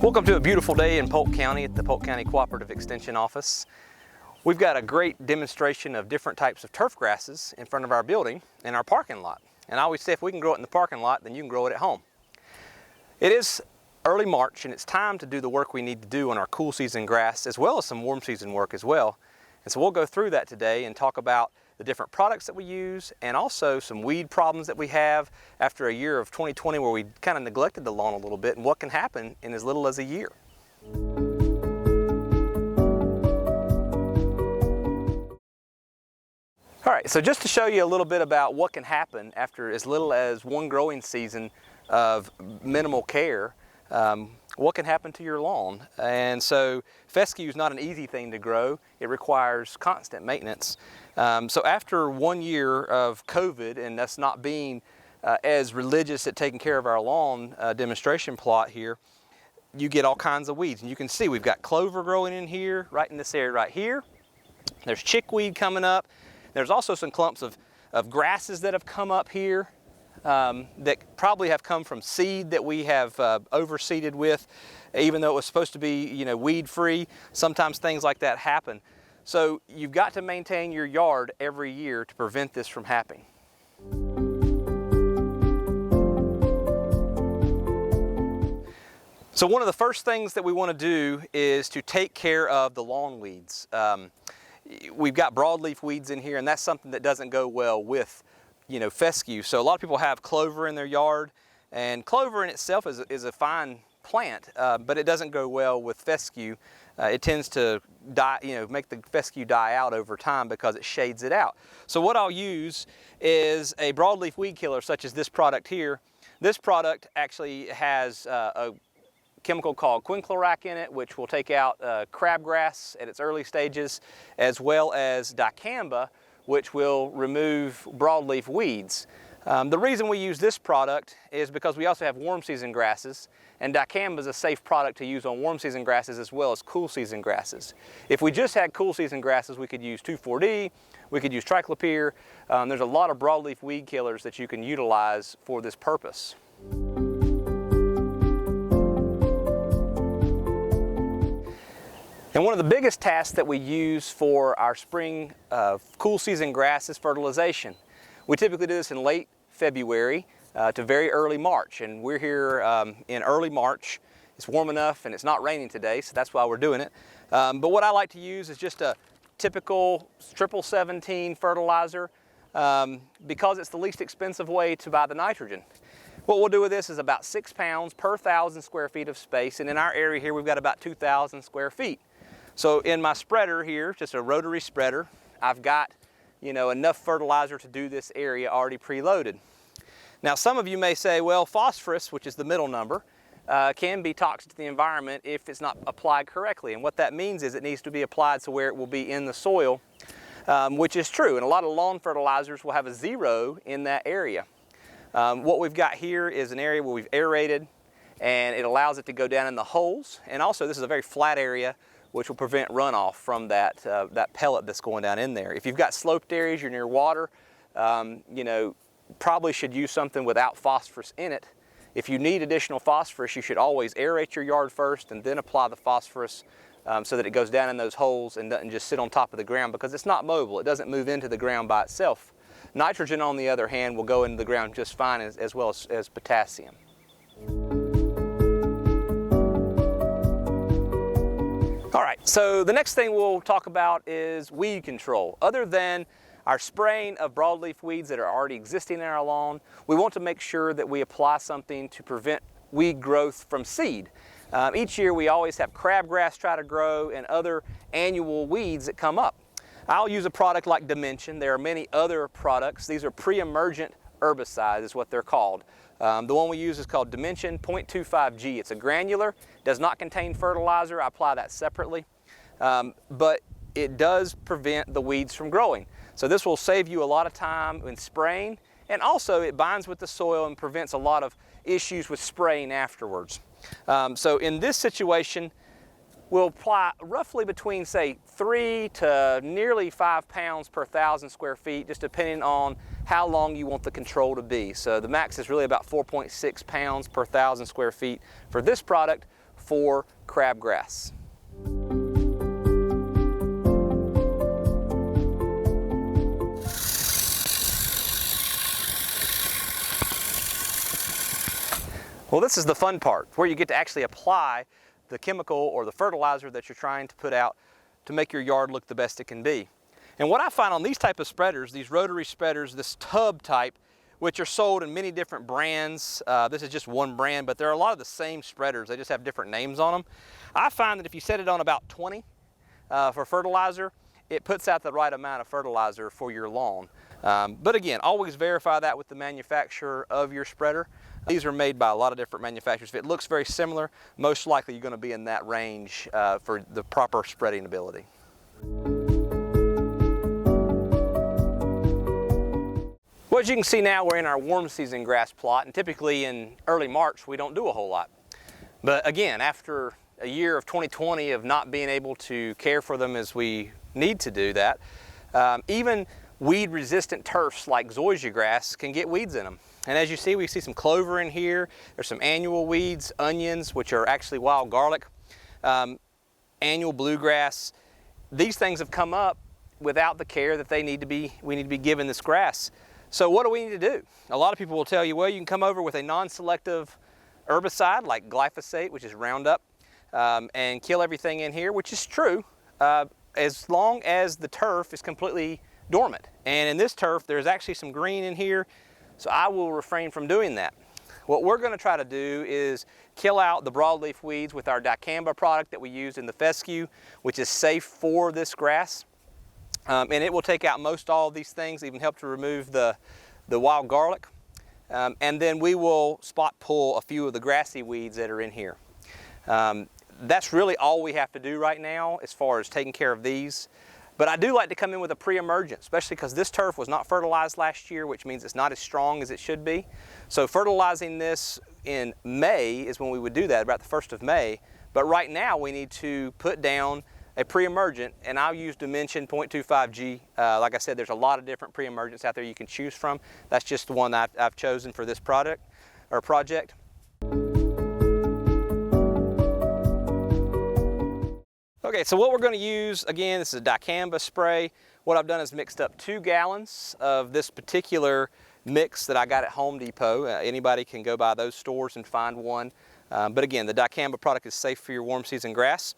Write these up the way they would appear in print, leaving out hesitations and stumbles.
Welcome to a beautiful day in Polk County at the Polk County Cooperative Extension Office. We've got a great demonstration of different types of turf grasses in front of our building in our parking lot. And I always say if we can grow it in the parking lot, then you can grow it at home. It is early March and it's time to do the work we need to do on our cool season grass as well as some warm season work as well. And so we'll go through that today and talk about the different products that we use and also some weed problems that we have after a year of 2020 where we kind of neglected the lawn a little bit and what can happen in as little as a year. All right, so just to show you a little bit about what can happen after as little as one growing season of minimal care, what can happen to your lawn. And so fescue is not an easy thing to grow. It requires constant maintenance. So after 1 year of COVID and us not being as religious at taking care of our lawn demonstration plot here, you get all kinds of weeds. And you can see we've got clover growing in here, right in this area right here. There's chickweed coming up. There's also some clumps of grasses that have come up here that probably have come from seed that we have overseeded with, even though it was supposed to be, weed free. Sometimes things like that happen. So you've got to maintain your yard every year to prevent this from happening. So one of the first things that we want to do is to take care of the lawn weeds. We've got broadleaf weeds in here, and that's something that doesn't go well with fescue. So a lot of people have clover in their yard, and clover in itself is a fine plant, but it doesn't go well with fescue. It tends to die, make the fescue die out over time because it shades it out. So what I'll use is a broadleaf weed killer such as this product here. This product actually has a chemical called quinclorac in it, which will take out crabgrass at its early stages, as well as dicamba, which will remove broadleaf weeds. The reason we use this product is because we also have warm season grasses, and dicamba is a safe product to use on warm season grasses as well as cool season grasses. If we just had cool season grasses, we could use 2,4-D, we could use triclopyr. There's a lot of broadleaf weed killers that you can utilize for this purpose. And one of the biggest tasks that we use for our spring cool season grass is fertilization. We typically do this in late February to very early March, and we're here in early March. It's warm enough and it's not raining today, so that's why we're doing it. But what I like to use is just a typical 17 fertilizer because it's the least expensive way to buy the nitrogen. What we'll do with this is about 6 pounds per 1,000 square feet of space, and in our area here we've got about 2,000 square feet. So in my spreader here, just a rotary spreader, I've got enough fertilizer to do this area already preloaded. Now some of you may say, well, phosphorus, which is the middle number, can be toxic to the environment if it's not applied correctly. And what that means is it needs to be applied so where it will be in the soil, which is true. And a lot of lawn fertilizers will have a 0 in that area. What we've got here is an area where we've aerated, and it allows it to go down in the holes. And also this is a very flat area, which will prevent runoff from that pellet that's going down in there. If you've got sloped areas, you're near water, probably should use something without phosphorus in it. If you need additional phosphorus, you should always aerate your yard first and then apply the phosphorus so that it goes down in those holes and doesn't just sit on top of the ground, because it's not mobile. It doesn't move into the ground by itself. Nitrogen, on the other hand, will go into the ground just fine, as well as potassium. All right, so the next thing we'll talk about is weed control. Other than our spraying of broadleaf weeds that are already existing in our lawn, we want to make sure that we apply something to prevent weed growth from seed. Each year we always have crabgrass try to grow and other annual weeds that come up. I'll use a product like Dimension. There are many other products. These are pre-emergent herbicides is what they're called. The one we use is called Dimension 0.25G. It's a granular, does not contain fertilizer. I apply that separately, but it does prevent the weeds from growing. So this will save you a lot of time in spraying, and also it binds with the soil and prevents a lot of issues with spraying afterwards. So in this situation, we'll apply roughly between, say, 3 to nearly 5 pounds per 1,000 square feet, just depending on how long you want the control to be. So the max is really about 4.6 pounds per 1,000 square feet for this product. for crabgrass. Well, this is the fun part, where you get to actually apply the chemical or the fertilizer that you're trying to put out to make your yard look the best it can be. And what I find on these type of spreaders, these rotary spreaders, this tub type, which are sold in many different brands. This is just one brand, but there are a lot of the same spreaders. They just have different names on them. I find that if you set it on about 20 for fertilizer, it puts out the right amount of fertilizer for your lawn. But again, always verify that with the manufacturer of your spreader. These are made by a lot of different manufacturers. If it looks very similar, most likely you're going to be in that range for the proper spreading ability. Well, as you can see now, we're in our warm season grass plot, and typically in early March we don't do a whole lot. But again, after a year of 2020 of not being able to care for them as we need to do that, even weed-resistant turfs like zoysia grass can get weeds in them. And as you see, we see some clover in here. There's some annual weeds, onions, which are actually wild garlic, annual bluegrass. These things have come up without the care that we need to be giving this grass. So what do we need to do? A lot of people will tell you, well, you can come over with a non-selective herbicide like glyphosate, which is Roundup, and kill everything in here, which is true, as long as the turf is completely dormant. And in this turf, there's actually some green in here, so I will refrain from doing that. What we're going to try to do is kill out the broadleaf weeds with our dicamba product that we use in the fescue, which is safe for this grass. And it will take out most all of these things, even help to remove the wild garlic. And then we will spot pull a few of the grassy weeds that are in here. That's really all we have to do right now as far as taking care of these. But I do like to come in with a pre-emergent, especially because this turf was not fertilized last year, which means it's not as strong as it should be. So fertilizing this in May is when we would do that, about the 1st of May. But right now we need to put down a pre-emergent, and I'll use Dimension 0.25G. Like I said, there's a lot of different pre-emergents out there you can choose from. That's just the one that I've chosen for this project. Okay, so what we're going to use, again, this is a dicamba spray. What I've done is mixed up 2 gallons of this particular mix that I got at Home Depot. Anybody can go by those stores and find one. But again, the dicamba product is safe for your warm season grass.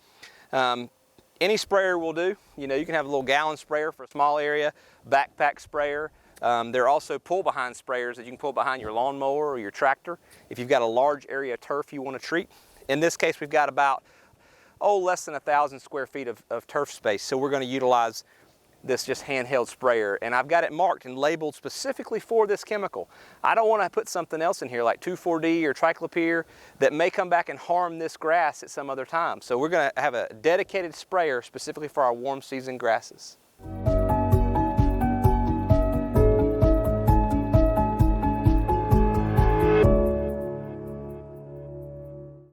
Any sprayer will do. You know, you can have a little gallon sprayer for a small area, backpack sprayer. There are also pull-behind sprayers that you can pull behind your lawnmower or your tractor if you've got a large area of turf you want to treat. In this case, we've got about less than 1,000 square feet of turf space. So we're going to utilize this just handheld sprayer. And I've got it marked and labeled specifically for this chemical. I don't want to put something else in here like 2,4-D or triclopyr that may come back and harm this grass at some other time. So we're going to have a dedicated sprayer specifically for our warm season grasses.